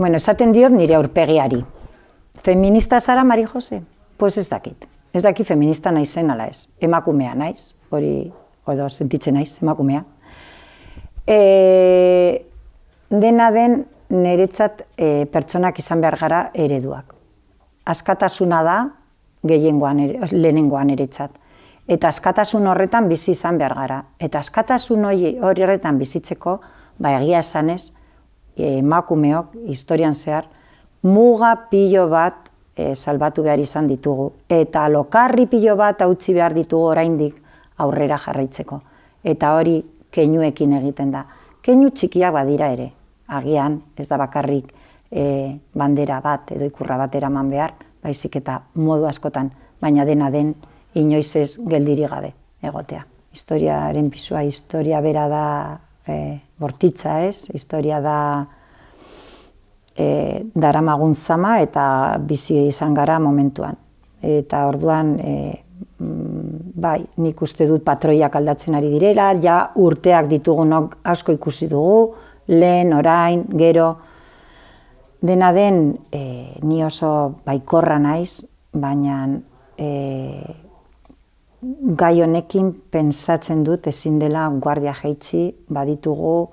Bueno, esaten diot nire aurpegiari. Feminista zara, Mari Jose? Pues ez dakit. Ez dakit feminista naizen ala ez. Emakumea naiz, hori edo sentitzen naiz, emakumea. Dena den niretzat pertsonak izan behar gara ereduak. Askatasuna da lehenengoan niretzat. Eta askatasun horretan bizi izan behar gara. Eta askatasun horretan bizitzeko, egia esanez, emakumeok historian zehar, muga pilo bat salbatu behar izan ditugu. Eta lokarri pilo bat hautsi behar ditugu oraindik aurrera jarraitzeko. Eta hori keinuekin egiten da. Keinu txikiak badira ere. Agian ez da bakarrik bandera bat edo ikurra bat eraman behar, baizik eta modu askotan, baina dena den inoiz ez geldiri gabe egotea. Historiaren pisua, historia bera da bortitza ez, historia da daramagun zama eta bizi izan gara momentuan. Eta orduan, bai, nik uste dut patroiak aldatzen ari direla, ja urteak ditugunok asko ikusi dugu, lehen, orain, gero. Dena den, ni oso baikorra naiz, baina gai honekin pentsatzen dut ezin dela guardia jaitsi, baditugu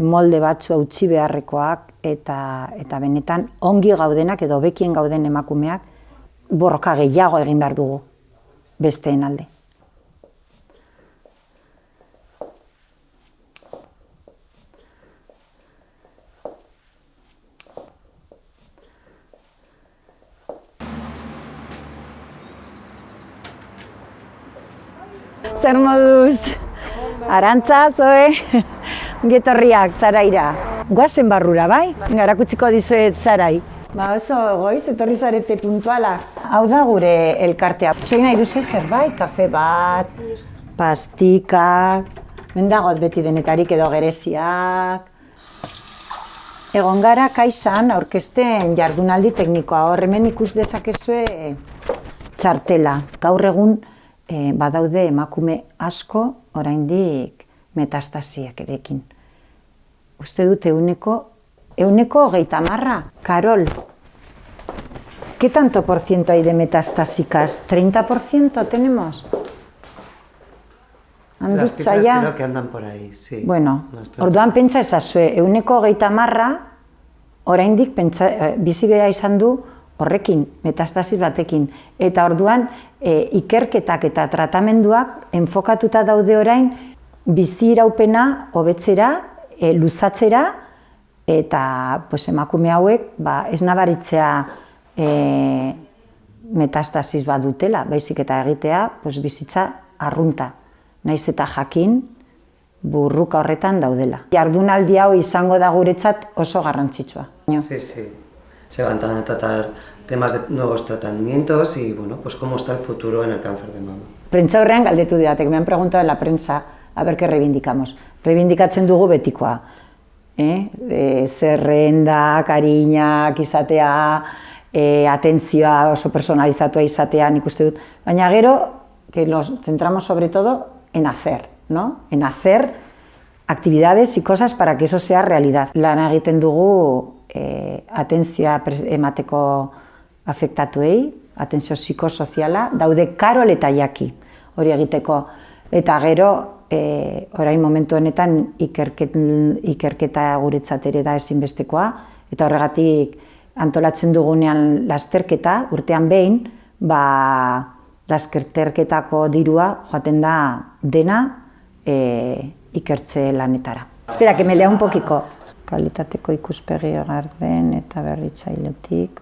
molde batzu hautsi beharrekoak eta benetan ongi gaudenak edo bekien gauden emakumeak borroka gehiago egin behar dugu besteen alde. Zer moduz? Arantza, Zoe? Ongetorriak, Zaraira. Goazen barrura, bai? Erakutsiko dizuet Zarai. Oso goiz, etorri zarete puntuala. Hau da gure elkartea. Zoi nahi duzu zerbait, kafe bat, pastikak, mendagot beti denetarik edo gereziak. Egon gara kaizan aurkezten jardunaldi teknikoa. Hor hemen ikus dezakezue txartela. Gaur egun badaude emakume asko oraindik metastasiak erekin. Uste dut euneko 30. Karol, ¿qué tanto por ciento hay de metastásicas? ¿30% tenemos? Las cifras creo que andan por ahí, sí. Bueno, orduan pentsa ezazue, euneko 30 oraindik bizi bera izan du horrekin, metastasi batekin. Eta orduan ikerketak eta tratamenduak enfokatuta daude orain bizi iraupena hobetzera, luzatzera, eta emakume hauek ez nabaritzea metastasis bat dutela, baizik eta egitea bizitza arrunta. Naiz eta jakin burruka horretan daudela. Jardunaldi hau izango da guretzat oso garrantzitsua. Sí, sí. Se van a tratar temas de nuevos tratamientos y, bueno, pues cómo está el futuro en el cáncer de mama. Prentsa horrean galdetu didatek, me han preguntado en la prensa, a ver qué reivindicamos. Reivindikatzen dugu betikoa. Zerrenda, kariñak izatea, atentzioa oso personalizatua izatea, nik uste dut. Baina gero, que nos centramos sobre todo en hacer, ¿no? En hacer actividades y cosas para que eso sea realidad. Lan egiten dugu atentzioa emateko afektatuei, atentzio psikosoziala, daude Karol eta Jaki hori egiteko. Eta gero, orain momentu honetan ikerketa guretzat ere da ezinbestekoa, eta horregatik antolatzen dugunean lasterketa, urtean behin, lasterketako dirua joaten da dena ikertze lanetara. Espera, que me lea un poquito. Kalitateko ikuspegi garden eta berritzailetik,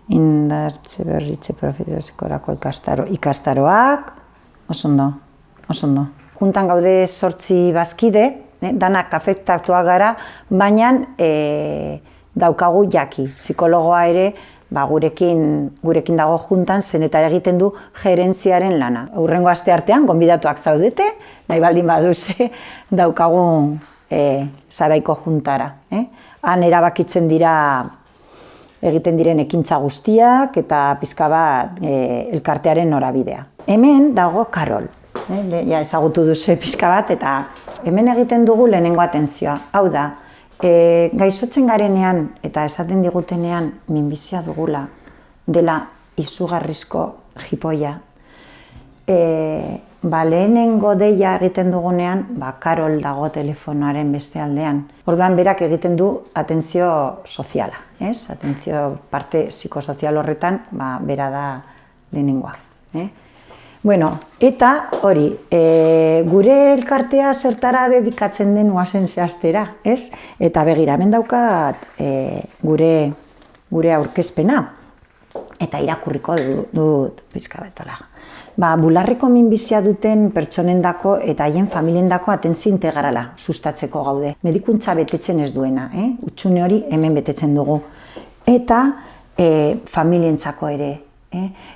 indartze berritze profesiorako ikastaroak, oso ondo. Juntan gaude 8 bazkide, danak afektatuak gara, baina daukagu Jaki, psikologoa ere gurekin dago juntan, zen eta egiten du gerentziaren lana. Hurrengo asteartean, gonbidatuak zaudete, nahi baldin baduze, daukagu Zaraiko juntara. Han erabakitzen dira egiten diren ekintza guztiak eta pizka bat elkartearen norabidea. Hemen dago Karol. Ja ezagutu duzu pizka bat eta hemen egiten dugu lehenengo atentzioa. Hau da, Gaixotzen garenean eta esaten digutenean minbizia dugula dela izugarrizko jipoia. Lehenengo deia egiten dugunean, Karol dago telefonoaren beste aldean. Orduan berak egiten du atentzio soziala, atentzio parte psikosozial horretan, bera da lehenengoa. Eta hori, gure elkartea zertara dedikatzen den oazen zehaztera, Eta begira, hemen daukat gure aurkezpena, eta irakurriko dut pizka betala. Bularreko minbizia duten pertsonendako eta haien familiendako atentzio integrala sustatzeko gaude. Medikuntza betetzen ez duena, hutsune hori hemen betetzen dugu. Eta familientzako ere.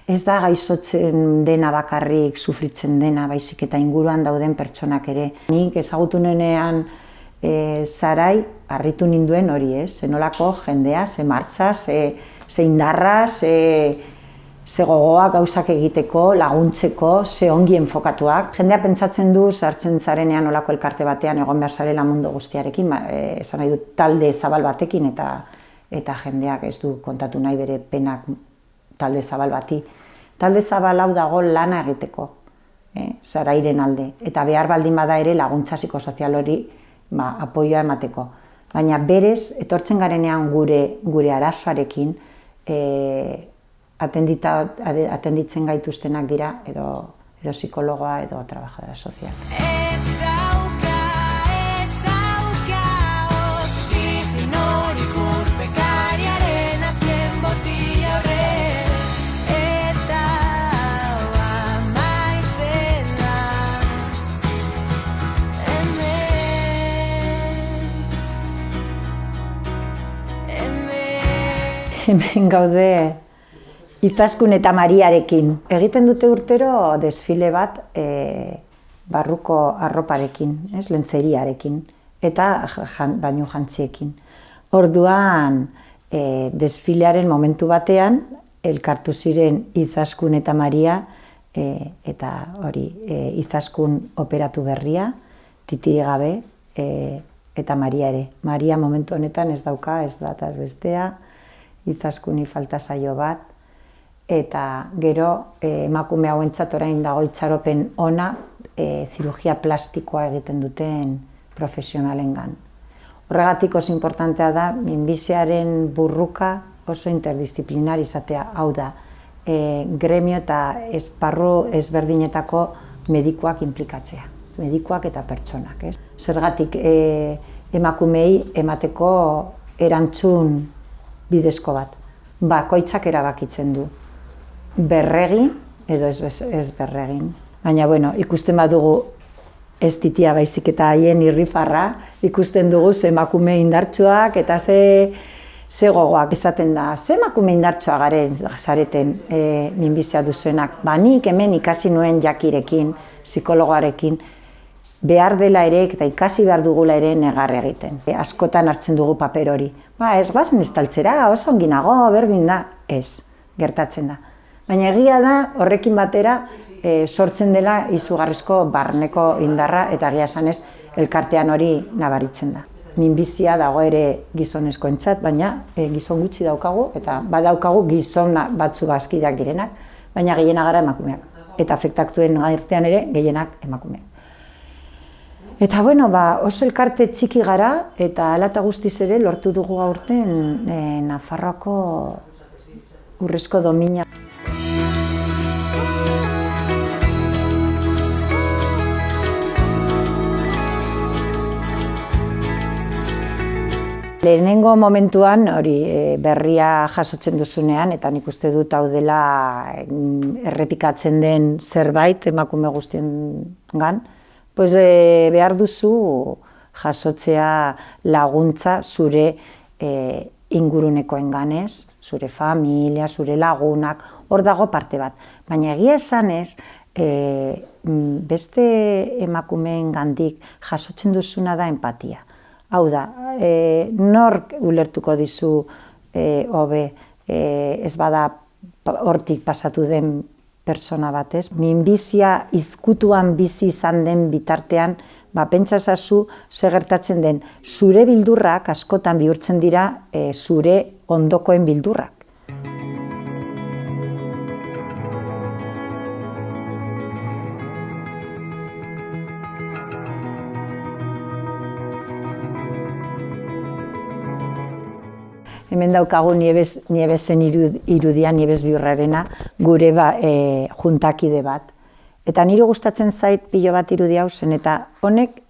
Ez da gaixotzen dena bakarrik, sufritzen dena, baizik eta inguruan dauden pertsonak ere. Nik ezagutu nenean Sarai, harritu ninduen hori, ze nolako jendea, ze martxa, ze indarra, ze gogoa gauzak egiteko, laguntzeko, ze ongi enfokatuak. Jendea pentsatzen du, sartzen zarenean olako elkarte batean egon behar zarela mundu guztiarekin, esan nahi dut talde zabal batekin eta jendeak ez du kontatu nahi bere penak talde zabal bati. Talde zabal hau dago lana egiteko, Sarairen alde, eta behar baldin bada ere laguntza psikosozial hori apoioa emateko. Baina berez, etortzen garenean gure arazoarekin, atenditzen gaituztenak dira edo psikologoa edo trabajadora sozial. Hemen gaude Izaskun eta Mariarekin. Egiten dute urtero desfile bat barruko arroparekin, lentzeriarekin, eta bainu jantziekin. Orduan, desfilearen momentu batean, elkartu ziren Izaskun eta Maria, eta hori, Izaskun operatu berria, titiri gabe, eta Maria ere. Maria momentu honetan ez dauka, ez da eta bestea, Izaskuni falta zaio bat, eta gero emakume hauentzat orain dago itxaropen ona zirurgia plastikoa egiten duten profesionalengan. Horregatik oso importantea da, minbiziaren burruka oso interdisziplinar izatea, hau da, gremio eta esparru ezberdinetako medikuak inplikatzea, medikuak eta pertsonak. Zergatik emakumei emateko erantzun bidezko bat, bakoitzak erabakitzen du, berregin edo ez berregin. Baina, ikusten badugu ez titia baizik eta haien irrifarra, ikusten dugu ze emakume indartsuak eta ze gogoak esaten da, ze emakume indartsua garen zareten minbizia duzuenak. Nik hemen ikasi nuen Jakirekin, psikologoarekin, behar dela ere eta ikasi behar dugula ere negar egiten. Askotan hartzen dugu paper hori. Ez guazen estaltzera, oso ongi nago, berdin da. Ez, gertatzen da. Baina egia da, horrekin batera, sortzen dela izugarrizko barneko indarra eta egia esanez elkartean hori nabaritzen da. Minbizia dago ere gizonezkoentzat, baina gizon gutxi daukagu eta badaukagu gizon batzu bazkideak direnak, baina gehienak gara emakumeak. Eta afektatuen artean ere gehienak emakumeak. Eta oso elkarte txiki gara eta hala eta guztiz ere lortu dugu aurten Nafarroako urrezko domina. Lehenengo momentuan hori berria jasotzen duzunean, eta nik uste dut hau dela errepikatzen den zerbait emakume guztiengan, behar duzu jasotzea laguntza zure ingurunekoenganez, zure familia, zure lagunak, hor dago parte bat. Baina egia esanez, beste emakumeengandik jasotzen duzuna da empatia. Hau da, nork ulertuko dizu hobe ez bada hortik pasatu den pertsona batez. Minbizia izkutuan bizi izan den bitartean, pentsa ezazu ze gertatzen den, zure bildurrak askotan bihurtzen dira zure ondokoen bildurrak. Hemen daukagu Niebesen irudia, Niebes Bihurrarena, gure juntakide bat. Eta niri gustatzen zait pilo bat irudi hau zen, eta honek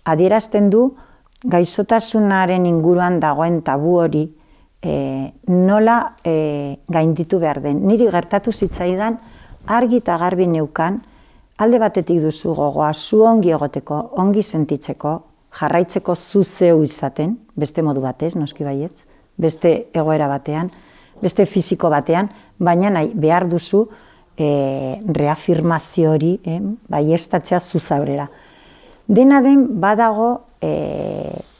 adierazten du gaixotasunaren inguruan dagoen tabu hori nola gainditu behar den. Niri gertatu zitzaidan argi eta garbi neukan, alde batetik duzu gogoa, zu ongi egoteko, ongi sentitzeko, jarraitzeko zu zeu izaten, beste modu batez, noski baietz, beste egoera batean, beste fisiko batean, baina behar duzu reafirmazio hori, baiestatzea zu zaurera. Dena den badago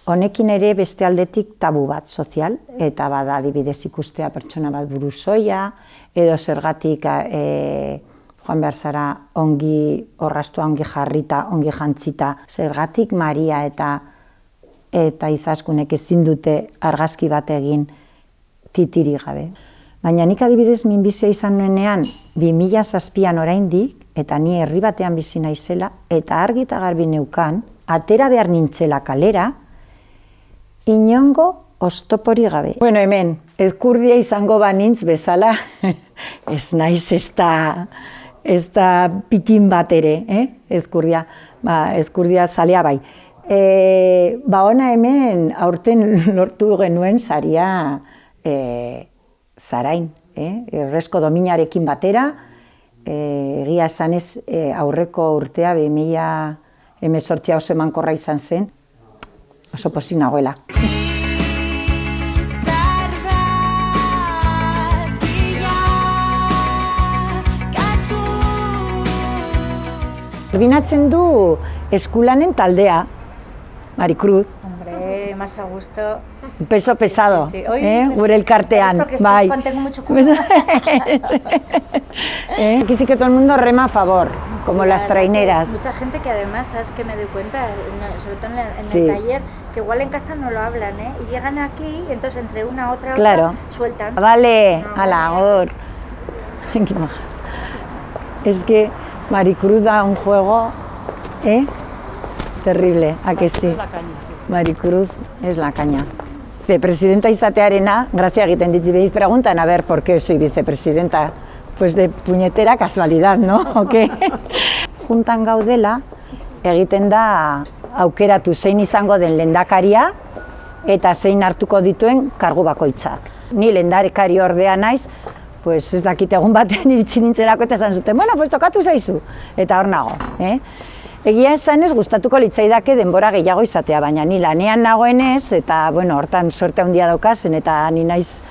honekin ere beste aldetik tabu bat sozial, eta bada adibidez ikustea pertsona bat buruzoia, edo zergatik joan behar zara ongi orrastua, ongi jarrita, ongi jantzita, zergatik Maria eta Izaskunek ezin dute argazki bat egin titiri gabe. Baina nik adibidez minbizia izan nuenean 2007an oraindik, eta ni herri batean bizi naizela, eta argi eta garbi neukan, atera behar nintzela kalera, inongo oztopori gabe. Bueno, hemen, ezkurdia izango banintz bezala, ez naiz ez da pitin bat ere, ezkurdia zalea bai. Ona hemen aurten lortu genuen saria Zarain, Erresko Dominarekin batera, egia esanez aurreko urtea 2018 oso emankorra izan zen, oso pozik nagoela. Koordinatzen du eskulanen taldea, Maricruz. Hombre, más a gusto. Peso pesado, sí. Hoy, gure elkartean. Es porque tengo mucho curso. Aquí sí que todo el mundo rema a favor, como claro, las traineras. Mucha gente que además, ¿sabes qué me doy cuenta? Sobre todo en el taller, que igual en casa no lo hablan, y llegan aquí y entonces entre una otra sueltan. Vale, a la hora. Qué maja. Es que Maricruz da un juego, terrible, ¿a que sí? Maricruz es la caña. Vicepresidenta izatearena, grazia egiten dit preguntan, a ver, ¿por qué soy vicepresidenta? Pues de puñetera casualidad, ¿no? ¿O qué? Juntan gaudela, egiten da aukeratu zein izango den lehendakaria eta zein hartuko dituen kargu bakoitza. Ni lehendakari ordea naiz, pues ez dakit egun batean iritsi nintzelako eta esan zuten, bueno, pues tokatu zaizu, eta hor nago. Egia esanez gustatuko litzaidake denbora gehiago izatea, baina ni lanean nagoenez, eta bueno, hortan suerte handia daukazen, eta ni naiz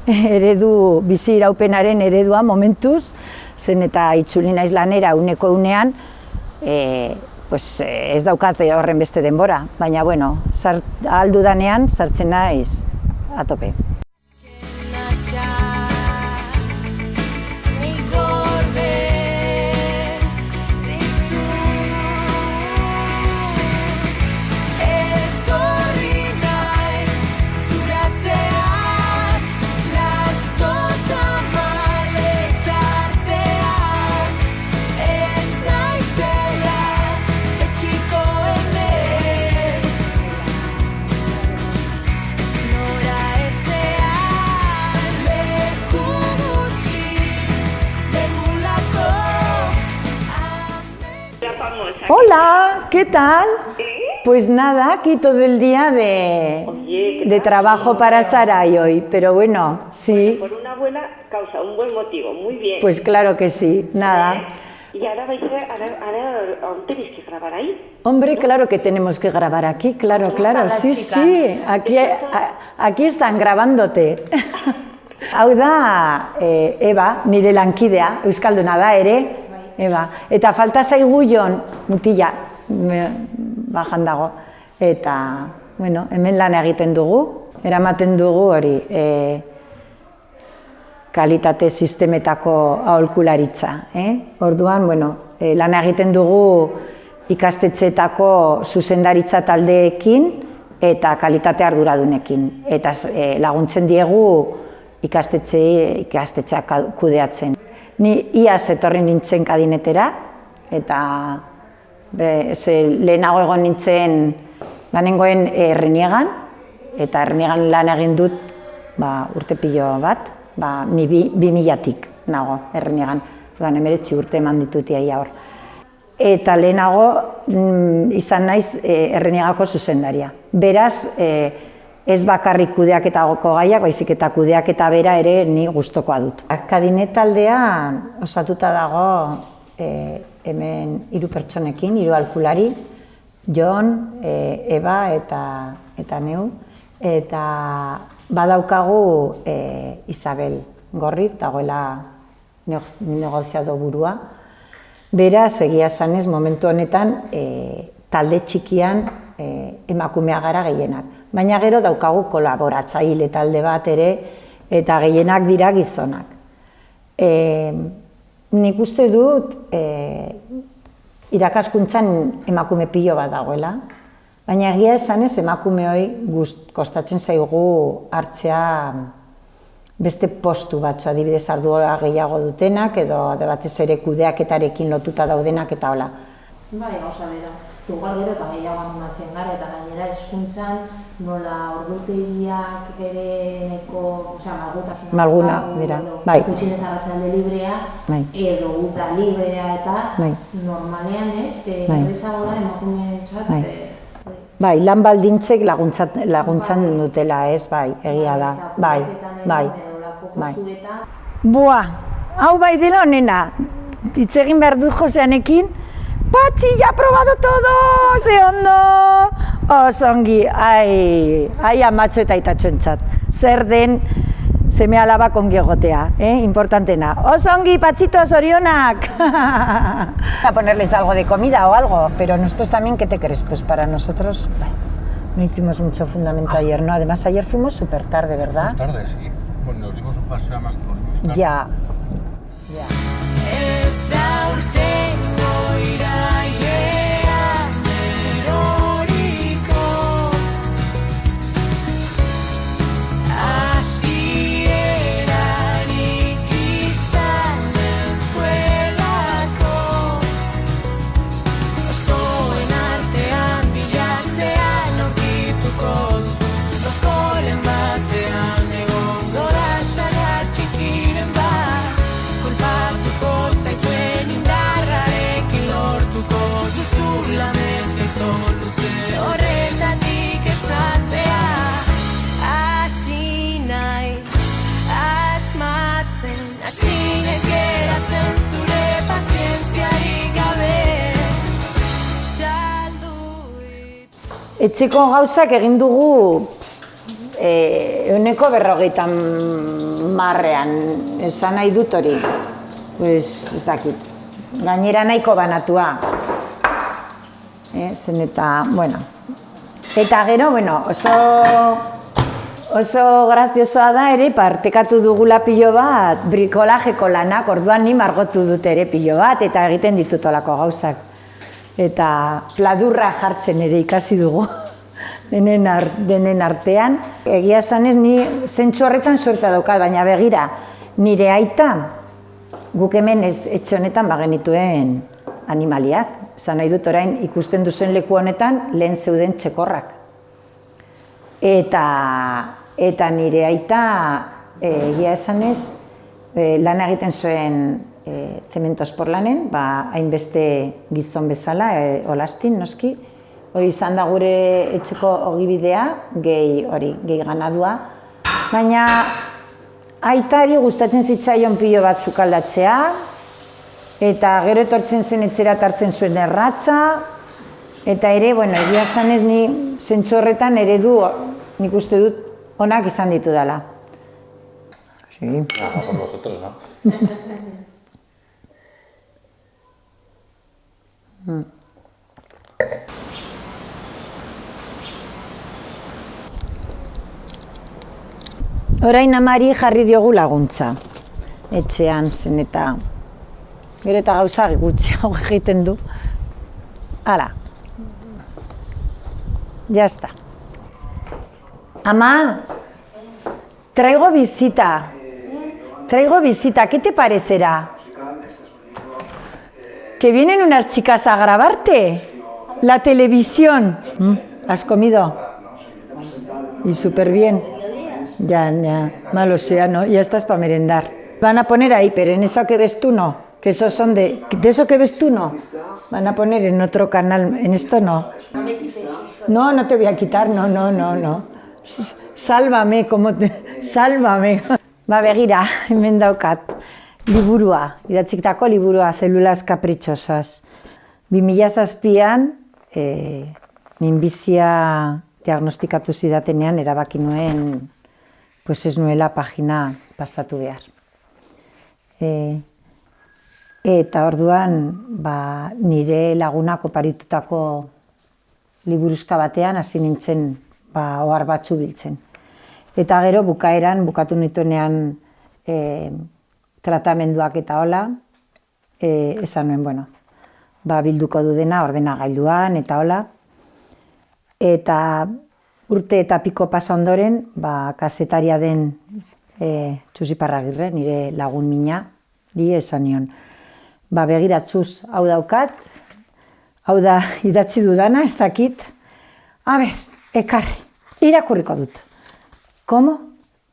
eredu, bizi iraupenaren eredua momentuz, zen eta itzuli naiz lanera uneko unean, ez daukate horren beste denbora, baina bueno, aldu danean sartzen naiz a tope. Hola, ¿qué tal? Pues nada, aquí todo el día de trabajo para Sarai hoy, pero bueno, sí. Por una buena causa, un buen motivo, muy bien. Pues claro que sí, nada. Y ahora aún tenéis que grabar ahí. Hombre, claro que tenemos que grabar aquí, claro, sí, sí, aquí están grabándote. Hau da, Eba, nire lankidea, euskalduna da ere, Eba, eta falta zaigu Jon, mutila, bajan dago, eta, bueno, hemen lan egiten dugu, eramaten dugu hori, kalitate sistemetako aholkularitza, Orduan, bueno, lan egiten dugu ikastetxeetako zuzendaritza taldeekin eta kalitate arduradunekin. Eta laguntzen diegu ikastetxeak kudeatzen. Ni iaz etorri nintzen kabinetera, eta lehenago egon nintzen lanengoen Erreniegan, eta Erreniegan lan egin dut urte pilo bat, 2000-tik nago Erreniegan, 19 urte eman ditut iaia hor. Eta lehenago izan naiz Erreniegako zuzendaria. Beraz, ez bakarrik kudeaketako gaiak, baizik eta kudeaketa bera ere ni gustokoa dut. Kabinet taldea osatuta dago hemen 3 pertsonekin, 3 aholkulari, Jon, Eba eta neu, eta badaukagu Isabel Gorri, dagoela negoziado burua. Beraz, egia esanez, momentu honetan talde txikian emakumea gara gehienak. Baina gero daukagu kolaboratzaile talde bat ere, eta gehienak dira gizonak. Nik uste dut irakaskuntzan emakume pilo bat dagoela, baina egia esanez emakumeoi kostatzen zaigu hartzea beste postu batzu, adibidez ardura gehiago dutenak, edo batez ere kudeaketarekin lotuta daudenak eta hola. Bai, gauza bera. Igual gero eta gehiago animatzen gara, eta gainera hezkuntzan nola ordutegiak ere neko, malgutasuna. Malguna, dira, bai. Gutxinez arratsalde librea, edo uda librea eta normalean ez, errezago da emakumeentzat. Bai, lan baldintzek laguntzan dutela, ez, bai, egia da, bai. Boa, hau bai dela honena, hitz egin behar dut Joseanekin, Patxi, ya ha probado todo, ze ondo, osongi, ai amatxo eta aitatxontzat, zer den seme alabak ongi egotea, importantena. Osongi, Patxito, zorionak. A ponerles algo de comida o algo, pero nosotros también, ¿qué te crees? Pues para nosotros, no hicimos mucho fundamento ayer, ¿no? Además, ayer fuimos súper tarde, ¿verdad? Más tarde, sí. Bueno, nos dimos un paseo más tarde. Ya. Etxeko gauzak egin dugu 50%, esan nahi dut hori, ez dakit, gainera nahiko banatua, zen eta, bueno, eta gero, oso graziosoa da ere, partekatu dugula pilo bat, brikolajeko lanak, orduan ni margotu dut ere pilo bat, eta egiten ditut olako gauzak. Eta pladurra jartzen ere ikasi dugu, denen artean. Egia esanez, ni zentzu horretan suerta daukat, baina begira, nire aita, guk hemen etxe honetan bagenituen animaliak. Esan nahi dut orain ikusten duzen leku honetan lehen zeuden txekorrak. Eta nire aita, egia esanez, lan egiten zuen Cementos Porlanen, hainbeste gizon bezala, olastin, noski. Hori izan da gure etxeko ogibidea, gehi ganadua. Baina aitari gustatzen zitzaion pilo bat sukaldatzea, eta gero etortzen zen etxera hartzen zuen erratza, eta ere, egia esanez ni zentzu horretan eredu nik uste dut onak izan ditu dela. Sí. Por vosotros, ¿no? Orain amari jarri diogu laguntza, etxean zen eta gero eta gauza gutxiago egiten du. ¡Hala! Ya está. Amá, traigo visita. Traigo visita, ¿qué te parecerá? Que vienen unas chicas a grabarte. La televisión. ¿Has comido? Y súper bien. Ya, malo sea, ¿no? Ya estás para merendar. Van a poner ahí, pero en eso que ves tú no. Que esos son de eso que ves tú no. Van a poner en otro canal, en esto no. No, no te voy a quitar, no. Sálvame, sálvame. Ba, begira, hemen daukat. Liburua, idatzitako liburua, Células caprichosas. 2007an, minbizia diagnostikatu zidatenean, erabaki nuen, pues ez nuela pagina pasatu behar. Eta orduan, nire lagunak oparitutako liburuzka batean hasi nintzen ohar batzu biltzen. Eta gero bukaeran, bukatu nituenean tratamenduak eta hola, esan nuen, bueno, bilduko du dena ordenagailuan eta hola. Eta urte eta piko pasa ondoren, kasetaria den Txusi Parragirre, nire lagun mina, esan nion, begira Txus, hau daukat, hau da idatzi dudana, ez dakit, ekarri, irakurriko dut. Komo?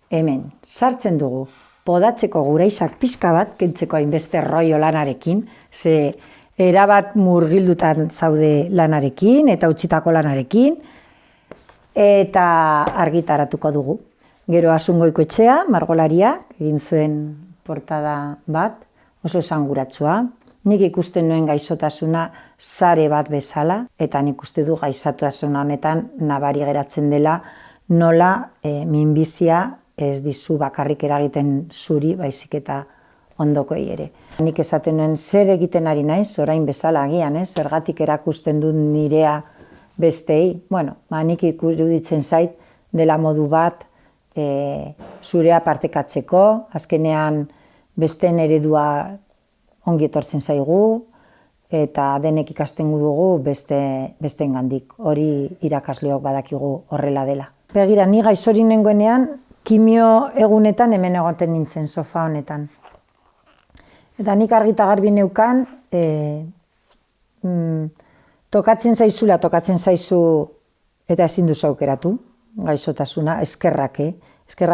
Hemen, sartzen dugu, podatzeko guraisak pixka bat, kentzeko hainbeste rollo lanarekin, ze erabat murgildutan zaude lanarekin, eta utzitako lanarekin, eta argitaratuko dugu. Gero Asungoiko etxea, margolaria, egin zuen portada bat, oso esanguratsua. Nik ikusten nuen gaixotasuna sare bat bezala, eta nik uste du gaixotasuna honetan nabari geratzen dela nola minbizia ez dizu bakarrik eragiten zuri, baizik eta ondokoei ere. Nik esaten nuen zer egiten ari naiz, orain bezala agian, zergatik erakusten dut nirea bestei. Bueno, nik iruditzen zait dela modu bat zurea partekatzeko, azkenean besteen eredua ongi etortzen zaigu, eta denek ikasten dugu besteengandik. Hori irakasleok badakigu horrela dela. Begira, ni gaixorik nengoenean, kimio egunetan hemen egoten nintzen sofa honetan. Eta nik argita garbi neukan, tokatzen zaizu eta ezin duzu aukeratu, gaixotasuna, eskerrak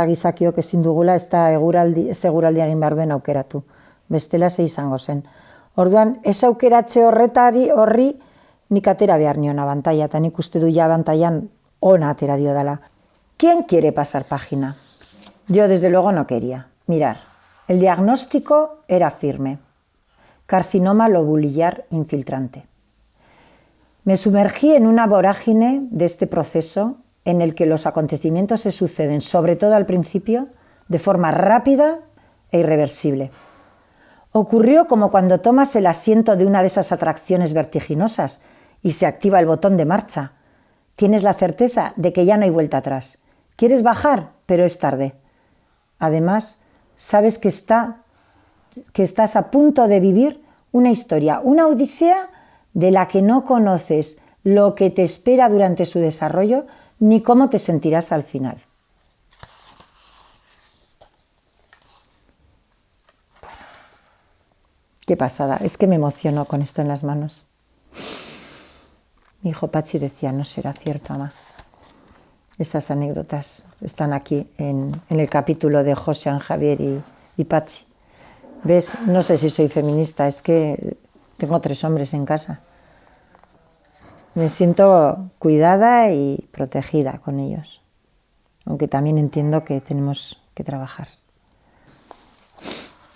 izakiok ezin dugula, ez da eguraldi egin behar duen aukeratu. Bestela ze izango zen. Orduan, ez aukeratze horri nik atera behar nion abantaia, eta nik uste du ja abantaian ona atera dio dela. ¿Quién quiere pasar página? Yo desde luego no quería. Mirar, el diagnóstico era firme. Carcinoma lobulillar infiltrante. Me sumergí en una vorágine de este proceso en el que los acontecimientos se suceden, sobre todo al principio, de forma rápida e irreversible. Ocurrió como cuando tomas el asiento de una de esas atracciones vertiginosas y se activa el botón de marcha. Tienes la certeza de que ya no hay vuelta atrás. Quieres bajar, pero es tarde. Además, sabes que estás a punto de vivir una historia, una odisea de la que no conoces lo que te espera durante su desarrollo ni cómo te sentirás al final. Qué pasada, es que me emocionó con esto en las manos. Mi hijo Pachi decía, no será cierto, mamá. Esas anécdotas están aquí en el capítulo de José, Javier y Pachi. ¿Ves? No sé si soy feminista, es que tengo 3 hombres en casa. Me siento cuidada y protegida con ellos, aunque también entiendo que tenemos que trabajar.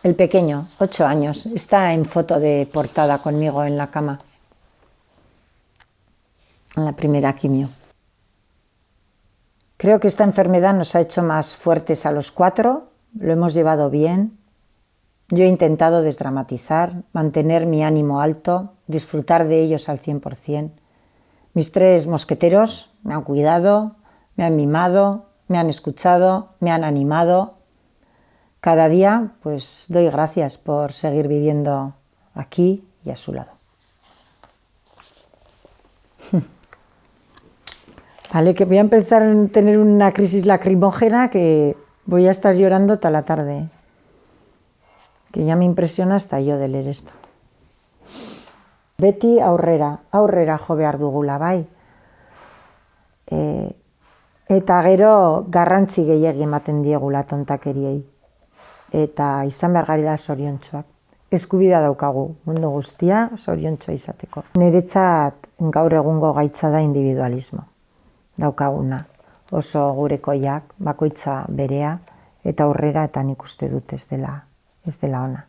El pequeño, 8 años, está en foto de portada conmigo en la cama, en la primera quimio. Creo que esta enfermedad nos ha hecho más fuertes a los 4, lo hemos llevado bien. Yo he intentado desdramatizar, mantener mi ánimo alto, disfrutar de ellos al 100%. Mis 3 mosqueteros me han cuidado, me han mimado, me han escuchado, me han animado. Cada día, pues, doy gracias por seguir viviendo aquí y a su lado. Vale, que voy a empezar a tener una crisis lacrimógena que voy a estar llorando toda la tarde. Que ya me impresiona hasta yo de leer esto. Beti aurrera jo behar dugula, bai. Eta gero garrantzi gehiegi ematen diegula tontakeriei. Eta izan behar garela zoriontsuak. Eskubidea daukagu, mundu guztia zoriontsua izateko. Niretzat gaur egungo gaitza da individualismo. Daukaguna. Oso gurekoiak, bakoitza berea, eta aurrera eta nik uste dut ez dela ona.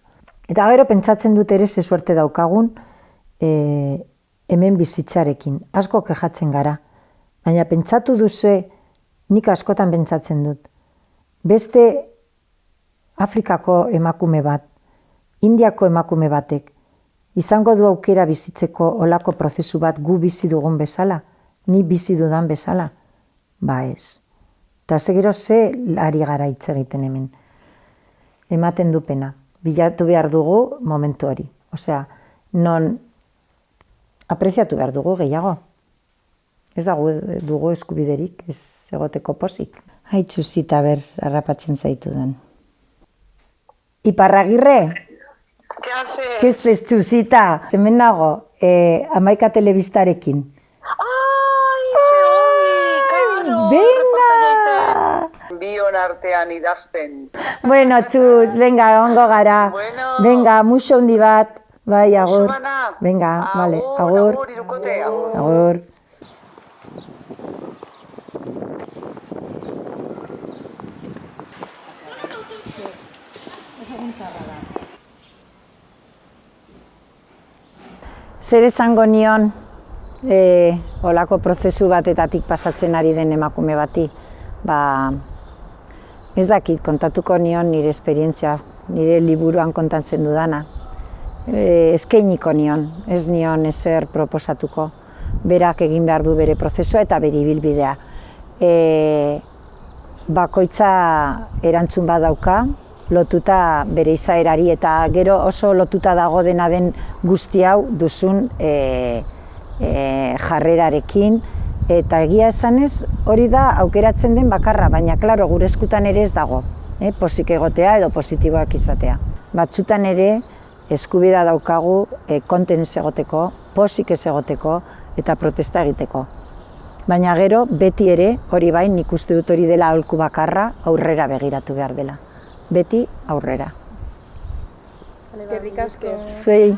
Eta gero pentsatzen dut ere ze suerte daukagun hemen bizitzarekin. Asko kejatzen gara. Baina pentsatu duzue, nik askotan pentsatzen dut. Beste Afrikako emakume bat, Indiako emakume batek, izango du aukera bizitzeko olako prozesu bat gu bizi dugun bezala, ni bizi dudan bezala? Ba ez. Eta segero ze ari gara hitz egiten hemen. Ematen du pena. Bilatu behar dugu momentu hori. Osea, non apreziatu behar dugu gehiago. Ez dugu eskubiderik, ez egoteko pozik. Haitxu zita ber, harrapatzen zaitu den. Iparragirre? ¿Qué haces? ¿Qué es Chusita? Hemen nago, Amaika telebistarekin. ¡Ay, Zeoni! ¡Claro! Venga! Bion artean idazten. Bueno, Chus, venga, ongo gara. Bueno. Venga, muxo hundi bat. Bai, agur. Bana. Venga, vale, agur. Agur, irukote, agur. Agur. Zer esango nion olako prozesu batetatik pasatzen ari den emakume bati? Ba, ez dakit, kontatuko nion nire esperientzia, nire liburuan kontatzen dudana. Eskainiko nion, ez nion ezer proposatuko. Berak egin behar du bere prozesua eta bere ibilbidea. Bakoitza erantzun bat dauka, lotuta bere izaerari eta gero oso lotuta dago dena den guzti hau duzun jarrerarekin eta egia esanez hori da aukeratzen den bakarra, baina klaro gure eskutan ere ez dago, pozik egotea edo positiboak izatea. Batzutan ere eskubidea daukagu konten ez egoteko, pozik ez egoteko eta protesta egiteko. Baina gero beti ere hori bai nik uste dut hori dela aholku bakarra aurrera begiratu behar dela. Beti aurrera. Eskerrik asko. Zuei.